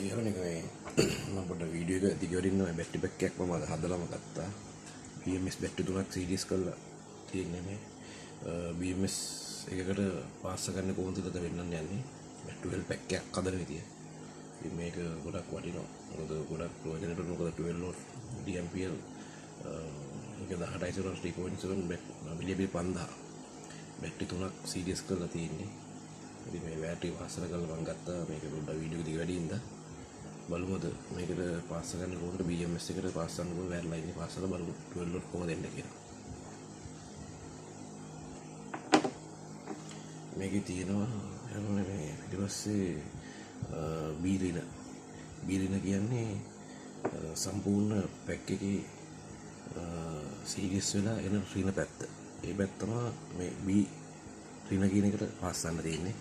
යවන එක මේ මම පොඩ්ඩක් වීඩියෝ එක දිගවරින්න මේ බැටරි පැක් එකක් මම හදලාම ගත්තා. BMS බැටරි තුනක් සීරීස් කරලා තියෙන්නේ මේ BMS එකකට පාස් කරන්න කොහොමද කියලා වෙන්නන්න යන්නේ. බැටරි 12 පැක් එකක් හදන විදිය. ඉතින් මේක ගොඩක් වටිනවා. මොකද ගොඩක් ප්‍රයෝජනට මොකද 12 volt DMPL ඒක 18 3.7 මිලියම්පියර් 5000 බැටරි තුනක් සීරීස් කරලා තියෙන්නේ. ඉතින් මේ බැටරි පාසල කරලා මම ගත්තා. මේක පොඩ්ඩක් වීඩියෝ එක දිගටදී ඉඳලා බලමුද මේකට පාස් කරන්න කොහොමද BMS එකට පාස් කරන්න කොහොමද වැරලා ඉන්නේ පාසල බලමු 12 volt කොහොමද එන්නේ කියලා. මේකේ තියෙනවා මේ ඊට පස්සේ බීරින කියන්නේ සම්පූර්ණ පැක් එකේ සීරීස් වෙලා එන රින පැත්ත. ඒ පැත්ත තමයි මේ බී රින කියන එකට පාස් කරන්න තියෙන්නේ.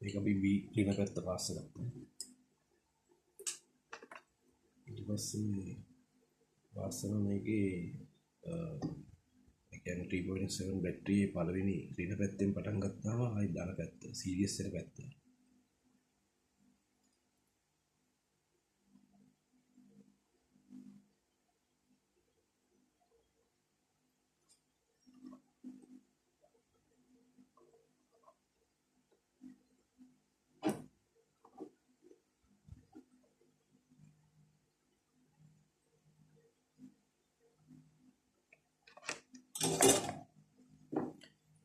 මේක අපි බී රින පැත්ත පාස් කරගත්තා. ඊට පස්සේ පාස් කරන මේකේ ඒ කියන්නේ 3.7 බැටරි පළවෙනි රින පැත්තෙන් පටන් ගත්තාම ආයි ධන පැත්ත සීරීස් වෙන පැත්ත.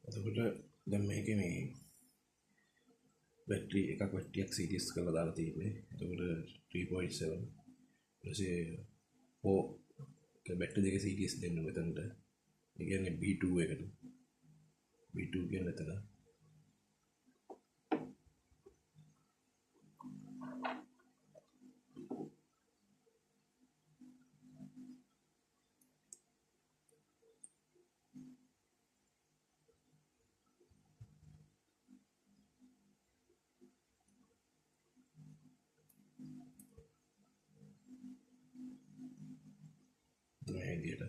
එතකොට දැන් මේකේ මේ බැටරි එකක් වැට්ටියක් සීරීස් කරලා දාලා තියෙන්නේ. එතකොට 3.7 ඊපස්සේ 4 බැටරි දෙක සීරීස් දෙන්න මෙතනට. ඒ කියන්නේ B2 එකට. B2 කියන්නේ එතන. මේ විදියට.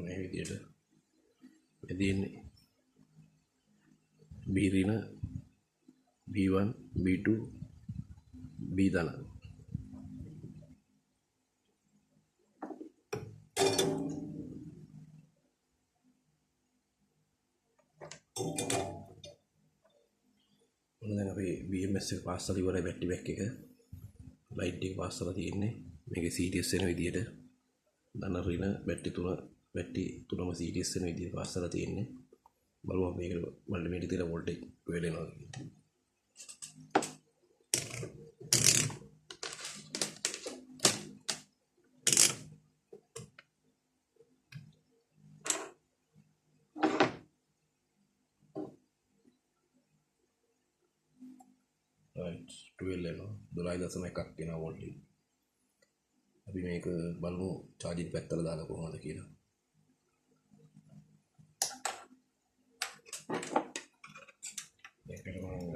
මේ විදියට එදින්නේ B රින B1 B2 B ධන. දැන් අපි BMS එක පාස් කරලා ඉවරයි. බැටරි පැක් එක ලයිට් එක පාස් කරලා තියෙන්නේ. මේකේ සීරීස් වෙන විදියට ධන රින බැටරි තුනම සීරීස් වෙන විදියට පාස් කරලා තියෙන්නේ. බලමු මේක මල්ටිමීටර් තියෙන වෝල්ටේජ් වෙලෙනවා කියලා. Right. 12 එනවා 12.1ක් එනවා වෝල්ටේජ්. අපි මේක බලමු charging පැත්තට දාලා කොහොමද කියලා. මේකට මම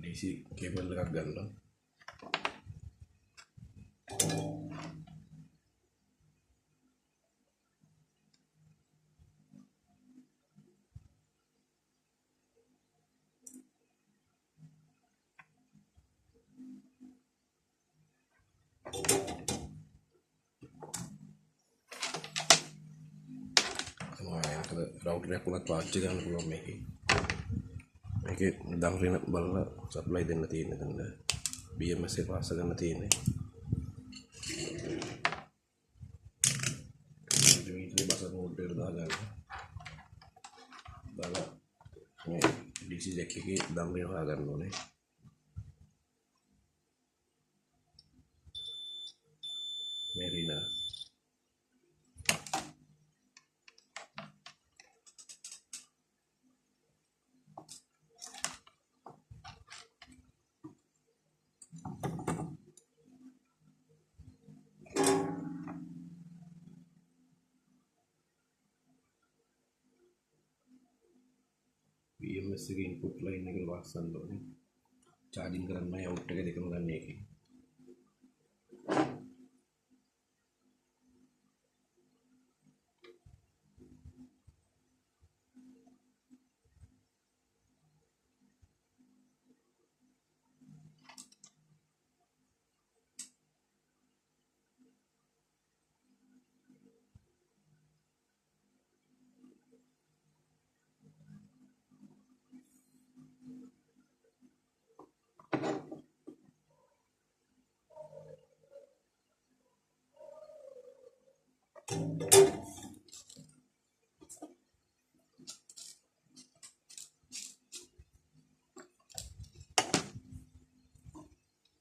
DC කේබල් එකක් ගන්නවා. රවුටර් එකක් උනත් පාවිච්චි කරන්න පුළුවන් මේකේ. මේකේ දඟරින බලලා සප්ලයි දෙන්න තියෙන දන්න BMS එක පාස් කරන්න තියෙන්නේ. මේ බස මෝඩ් එකට දාගන්න. දාලා මේ DC jack එකේ දඟරින හොයාගන්න ඕනේ. මේ රින BMS එකේ input line එක වස්සන්න ඕනේ. charging කරන්නයි out එක දෙකම ගන්න එකේ.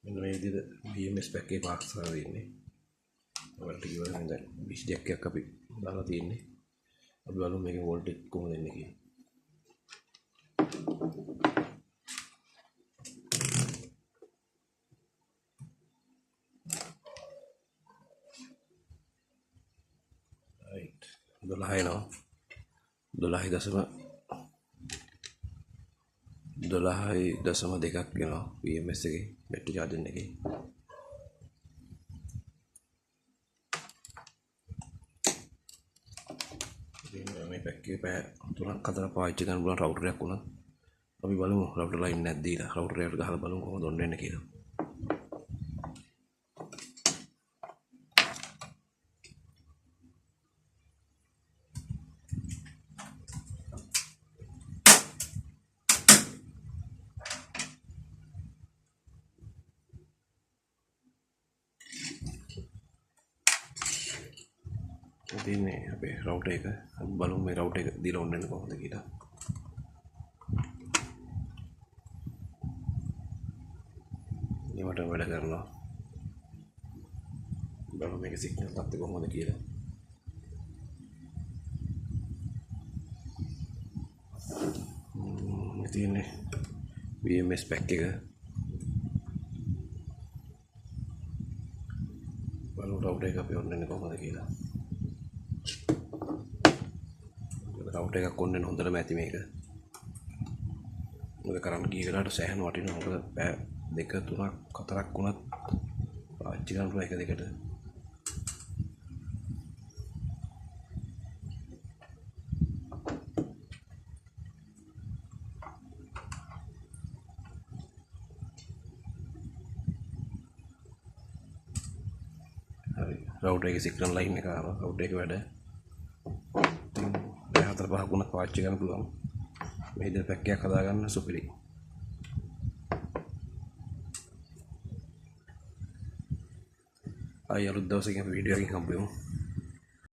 මෙන්න මේ විදිහට BMS pack එක පාස් කරලා දෙන්නේ. ඔයාලට කිව්වා නම් දැන් DC jack එකක් අපි දාලා තියෙන්නේ. අපි බලමු මේකේ වෝල්ටේජ් කොහොමද එන්නේ කියලා. right 12 එනවා. 12.2ක් එනවා BMS එකේ බැටරි charging එකේ. මේ පැක් එකේ පැය 3-4ක් පාවිච්චි කරන්න පුළුවන් රවුටර් එකක් උනා. අපි බලමු රවුටර් ලයින් එකක් දීලා රවුටර් එකට ගහලා බලමු කොහොමද ඔන්න වෙන්නේ කියලා. ini apa router එක බලමු මේ router එක දීලා ඔන්න වෙන්නේ කොහොමද කියලා. මේවට වැඩ කරනවා. බලමු මේකේ සිග්නල් තත්ත්වය කොහොමද කියලා. මේ තියෙන්නේ BMS pack එක. බලමු router එක අපි ඔන්න වෙන්නේ කොහොමද කියලා. router එකක් ඔන්න වෙන හොඳටම ඇති මේක. මොකද කරන්ට් ගිය වෙලාවට සෑහෙන වටිනවා. මොකද පැය 2 3ක් 4ක් වුණත් පාවිච්චි කරන්න පුළුවන් එක දෙකට. හරි router එකේ signal line එක ආවා. router එක වැඩ 4-5 ගුණක් පාවිච්චි කරන්න පුළුවන්. මේ විදිහට පැක් එකක් හදාගන්න සුපිරි. ආයෙ අලුත් දවසකින් අපි වීඩියෝ එකකින් හම්බ වෙමු.